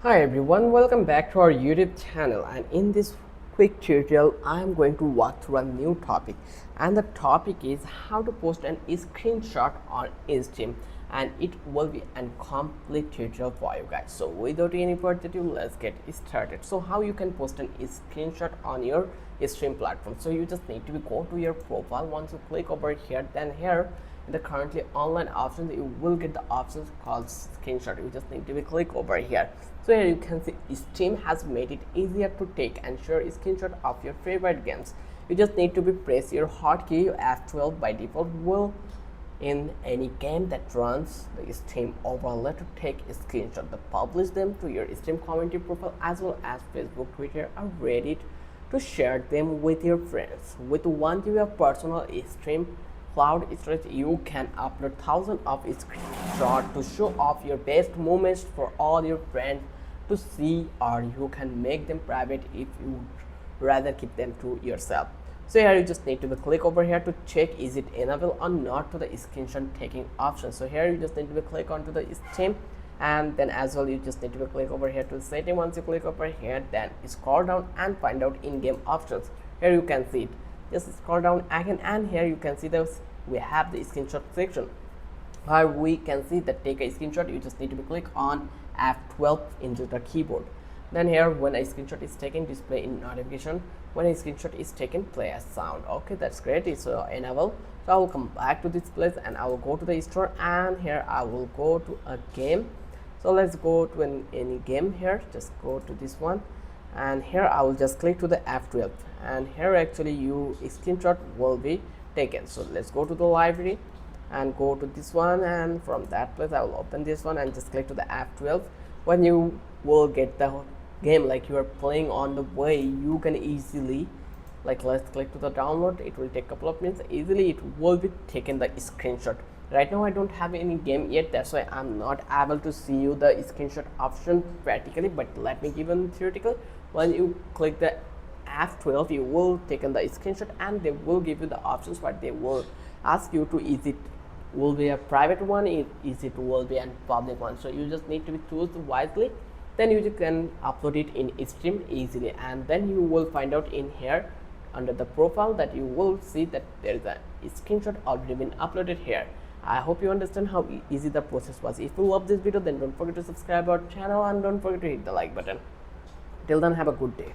Hi everyone, welcome back to our YouTube channel, and in this quick tutorial I am going to walk through a new topic, and the topic is how to post an screenshot on Instagram, and it will be a complete tutorial for you guys. So without any further ado, let's get started. So how you can post an screenshot on your stream platform. So you just need to go to your profile. Once you click over here, then here in the currently online options you will get the options called screenshot. You just need to be click over here. So here you can see Steam has made it easier to take and share a screenshot of your favorite games. You just need to be press your hotkey F12 by default will in any game that runs the Steam overlay to take a screenshot. To publish them to your Steam community profile as well as Facebook, Twitter or Reddit to share them with your friends. With 1 GB of personal Steam cloud storage, you can upload thousands of screenshots to show off your best moments for all your friends to see, or you can make them private if you rather keep them to yourself. So here you just need to click over here to check is it enabled or not to the screenshot taking option. So here you just need to click onto the Steam, and then as well you just need to click over here to setting. Once you click over here, then scroll down and find out in-game options. Here you can see it. Just scroll down again, and here you can see those we have the screenshot section where we can see that take a screenshot. You just need to click on F12 into the keyboard. Then here when a screenshot is taken, display in notification. When a screenshot is taken, play a sound. Okay, that's great. It's enable. So I will come back to this place and I will go to the store, and here I will go to a game. So let's go to any game here. Just go to this one, and here I will just click to the F12, and here actually you screenshot will be taken. So let's go to the library and go to this one, and from that place I will open this one and just click to the F12. When you will get the game like you are playing on the way, you can easily let's click to the download. It will take a couple of minutes. Easily it will be taken the screenshot. Right now I don't have any game yet, that's why I'm not able to see you the screenshot option practically, but let me give a theoretical. When you click the F12, you will take in the screenshot, and they will give you the options where they will ask you to is it will be a private one, is it will be a public one. So you just need to choose wisely, then you can upload it in Steam easily, and then you will find out in here under the profile that you will see that there is a screenshot already been uploaded here. I hope you understand how easy the process was. If you love this video, then don't forget to subscribe our channel and don't forget to hit the like button. Till then, have a good day.